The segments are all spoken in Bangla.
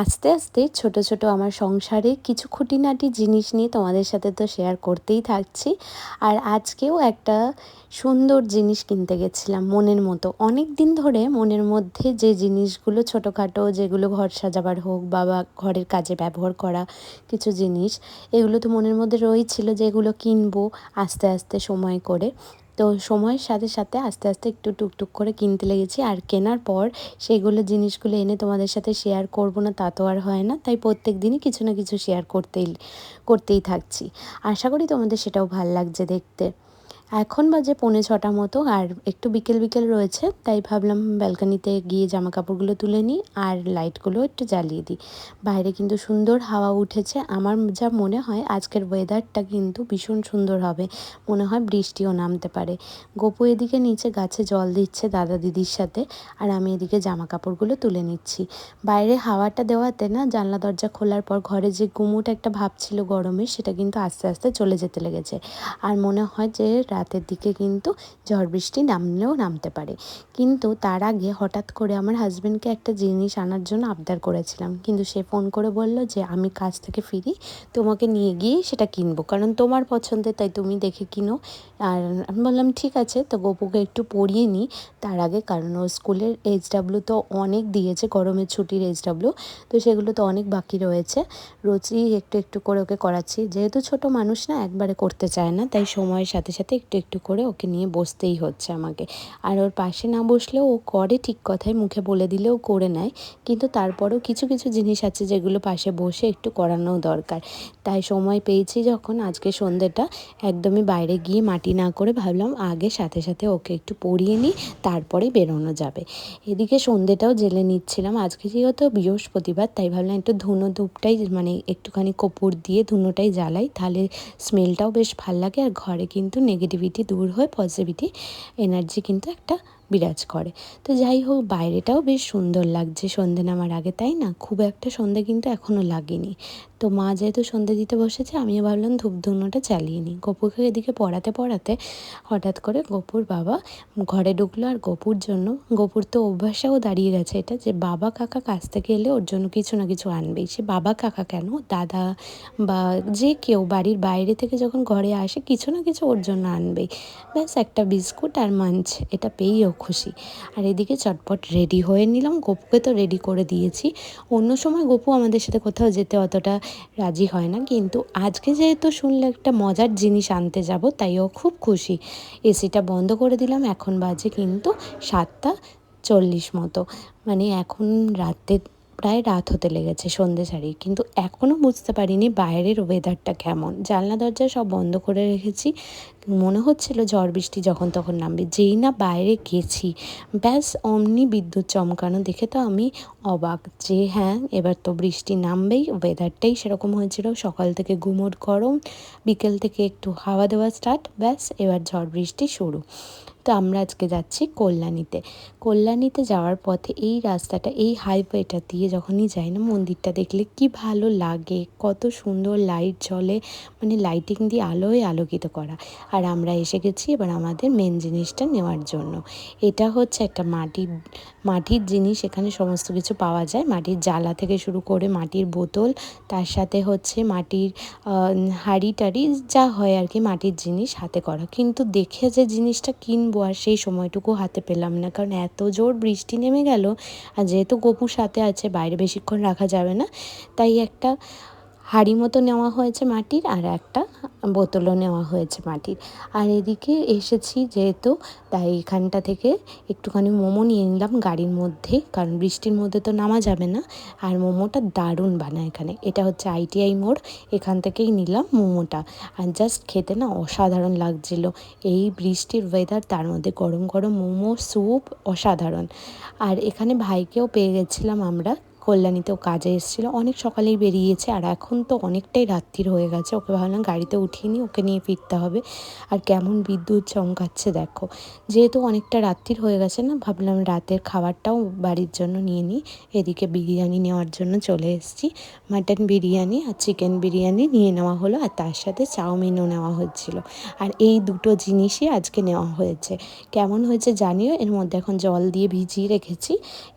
আস্তে আস্তে ছোট ছোট আমার সংসারে কিছু খুঁটিনাটি জিনিস নিয়ে তোমাদের সাথে তো শেয়ার করতেই থাকছি। আর আজকেও একটা সুন্দর জিনিস কিনতে গেছিলাম মনের মতো। অনেক দিন ধরে মনের মধ্যে যে জিনিসগুলো ছোটোখাটো, যেগুলো ঘর সাজাবার হোক বা ঘরের কাজে ব্যবহার করা কিছু জিনিস, এগুলো তো মনের মধ্যে রয়েছিল যে এগুলো কিনবো আস্তে আস্তে সময় করে। তো সময়ের সাথে সাথে আস্তে আস্তে একটু টুকটুক করে কিনতে লেগেছি। আর কেনার পর সেগুলো জিনিসগুলো এনে তোমাদের সাথে শেয়ার করব না তা তো আর হয় না, তাই প্রত্যেক দিনই কিছু না কিছু শেয়ার করতেই থাকছি। আশা করি তোমাদের সেটাও ভাল লাগছে দেখতে। এখন বাজে 5:45 মতো, আর একটু বিকেল বিকেল রয়েছে, তাই ভাবলাম ব্যালকানিতে গিয়ে জামা কাপড়গুলো তুলে নিই আর লাইটগুলো একটু জ্বালিয়ে দিই। বাইরে কিন্তু সুন্দর হাওয়া উঠেছে। আমার যা মনে হয় আজকের ওয়েদারটা কিন্তু ভীষণ সুন্দর হবে, মনে হয় বৃষ্টিও নামতে পারে। গপু এদিকে নিচে গাছে জল দিচ্ছে দাদা দিদির সাথে, আর আমি এদিকে জামা কাপড়গুলো তুলে নিচ্ছি। বাইরে হাওয়াটা দেওয়াতে না, জানলা দরজা খোলার পর ঘরে যে গুমোট একটা ভাব ছিল গরমের, সেটা কিন্তু আস্তে আস্তে চলে যেতে লেগেছে। আর মনে হয় যে রাতের দিকে কিন্তু ঝড় বৃষ্টি নামলেও নামতে পারে। কিন্তু তার আগে হঠাৎ করে আমার হাজব্যান্ডকে একটা জিনিস আনার জন্য আবদার করেছিলাম, কিন্তু সে ফোন করে বলল যে আমি কাজ থেকে ফিরি, তোমাকে নিয়ে গিয়ে সেটা কিনবো, কারণ তোমার পছন্দের, তাই তুমি দেখে কিনো। আর আমি বললাম ঠিক আছে, তো গপুকে একটু পরিয়ে নিই তার আগে, কারণ ওর স্কুলের এইচডাব্লিউ তো অনেক দিয়েছে, গরমের ছুটির এইচডাব্লিউ, তো সেগুলো তো অনেক বাকি রয়েছে। রোজই একটু একটু করে ওকে করাচ্ছি, যেহেতু ছোট মানুষ না, একবারে করতে চায় না, তাই সময়ের সাথে সাথে একটু একটু করে ওকে নিয়ে বসতেই হচ্ছে আমাকে। আর ওর পাশে না বসলেও ও করে, ঠিক কথাই মুখে বলে দিলেও করে নেয়, কিন্তু তারপরেও কিছু কিছু জিনিস আছে যেগুলো পাশে বসে একটু করানোও দরকার। তাই সময় পেয়েছি যখন, আজকে সন্ধ্যেটা একদমই বাইরে গিয়ে মাটি না করে ভাবলাম আগে সাথে সাথে ওকে একটু পরিয়ে নিই, তারপরে বেরোনো যাবে। এদিকে সন্ধ্যেটাও জেলে নিচ্ছিলাম। আজকে যেহেতু বৃহস্পতিবার, তাই ভাবলাম একটু ধুনো ধূপটাই, মানে একটুখানি কর্পূর দিয়ে ধুনোটাই জ্বালাই, তাহলে স্মেলটাও বেশ ভাল লাগে, আর ঘরে কিন্তু নেগেটিভিটি দূর হয়ে পজিটিভিটি এনার্জি কিন্তু একটা বিরাজ করে। তো যাই হোক, বাইরেটাও বেশ সুন্দর লাগছে সন্ধে নামার আগে, তাই না? খুব একটা সন্ধে কিন্তু এখনও লাগেনি। তো মা যেহেতু সন্ধে দিতে বসেছে, আমিও ভাবলাম ধূপ ধুনোটা চালিয়ে নিই। গপুকে এদিকে পড়াতে পড়াতে হঠাৎ করে গপুর বাবা ঘরে ঢুকলো, আর গপুর জন্য, গপুর তো অভ্যাসেও দাঁড়িয়ে গেছে এটা, যে বাবা কাকা কাছ থেকে এলে ওর জন্য কিছু না কিছু আনবেই। সে বাবা কাকা কেন, দাদা বা যে কেউ বাড়ির বাইরে থেকে যখন ঘরে আসে, কিছু না কিছু ওর জন্য আনবেই। ব্যাস একটা বিস্কুট আর মাঞ্চ, এটা পেয়েই ও খুশি। আর এদিকে চটপট রেডি হয়ে নিলাম, গপুকে তো রেডি করে দিয়েছি। অন্য সময় গপু আমাদের সাথে কোথাও যেতে অতটা রাজি হয় না, কিন্তু আজকে যেহেতু শুনলে একটা মজার জিনিস আনতে যাব, তাই ও খুব খুশি। এসিটা বন্ধ করে দিলাম, এখন বাজে কিন্তু 7:40 মতো, মানে এখন প্রায় রাত হতে লেগেছে, সন্ধে ছাড়িয়ে, কিন্তু এখনও বুঝতে পারিনি বাইরের ওয়েদারটা কেমন। জানলা দরজা সব বন্ধ করে রেখেছি, মনে হচ্ছিল ঝড় বৃষ্টি যখন তখন নামবে। যেই না বাইরে গেছি, ব্যাস অমনি বিদ্যুৎ চমকানো দেখে তো আমি অবাক, যে হ্যাঁ এবার তো বৃষ্টি নামবেই। ওয়েদারটাই সেরকম হয়েছিল, সকাল থেকে গুমোট গরম, বিকেল থেকে একটু হাওয়া দেওয়া স্টার্ট, ব্যাস এবার ঝড় বৃষ্টি শুরু। তো আমরা আজকে যাচ্ছি কল্যাণীতে যাওয়ার পথে এই রাস্তাটা, এই হাইওয়েটা দিয়ে যখনই যাই না, মন্দিরটা দেখলে কি ভালো লাগে, কত সুন্দর লাইট জ্বলে, মানে লাইটিং দিয়ে আলোয় আলোকিত করা। আর আমরা এসে গেছি এবার আমাদের মেন জিনিসটা নেওয়ার জন্য। এটা হচ্ছে একটা মাটির জিনিস, এখানে সমস্ত কিছু পাওয়া যায়, মাটির জালা থেকে শুরু করে মাটির বোতল, তার সাথে হচ্ছে মাটির হাঁড়ি টাড়ি, যা হয় আর কি মাটির জিনিস হাতে করা। কিন্তু দেখে যে জিনিসটা কিনবো, আর সেই সময়টুকু হাতে পেলাম না, কারণ এত জোর বৃষ্টি নেমে গেল। আর যেহেতু গপুর সাথে আছে, বাইরে বেশিক্ষণ রাখা যাবে না, তাই একটা হাঁড়ি মতো নেওয়া হয়েছে মাটির, আর একটা বোতলও নেওয়া হয়েছে মাটির। আর এদিকে এসেছি যেহেতু, তাই এখানটা থেকে একটুখানি মোমো নিয়ে নিলাম গাড়ির মধ্যে, কারণ বৃষ্টির মধ্যে তো নামা যাবে না। আর মোমোটা দারুণ বানায় এখানে, এটা হচ্ছে ITI মোড়, এখান থেকেই নিলাম মোমোটা। আর জাস্ট খেতে না অসাধারণ লাগছিল, এই বৃষ্টির ওয়েদার, তার মধ্যে গরম গরম মোমো, স্যুপ, অসাধারণ। আর এখানে ভাইকেও পেয়ে গেছিলাম আমরা, কল্যাণীতেও কাজে এসেছিলো, অনেক সকালেই বেরিয়েছে, আর এখন তো অনেকটাই রাত্রির হয়ে গেছে, ওকে ভাবলাম গাড়িতে উঠিয়ে নিই, ওকে নিয়ে ফিরতে হবে। আর কেমন বিদ্যুৎ চমকাচ্ছে দেখো, যেহেতু অনেকটা রাত্রির হয়ে গেছে না, ভাবলাম রাতের খাবারটাও বাড়ির জন্য নিয়ে নিই। এদিকে বিরিয়ানি নেওয়ার জন্য চলে এসেছি, মাটন বিরিয়ানি আর চিকেন বিরিয়ানি নিয়ে নেওয়া হলো, আর তার সাথে চাউমিনও নেওয়া হচ্ছিলো। আর এই দুটো জিনিসই আজকে নেওয়া হয়েছে। কেমন হয়েছে জানিও, এর মধ্যে এখন জল দিয়ে ভিজিয়ে রেখেছি,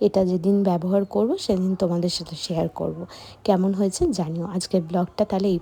এটা যেদিন ব্যবহার করব সেদিন তোমাদের সাথে শেয়ার করব। কেমন হয়েছে জানিও। আজকের ব্লগটা তাহলে এই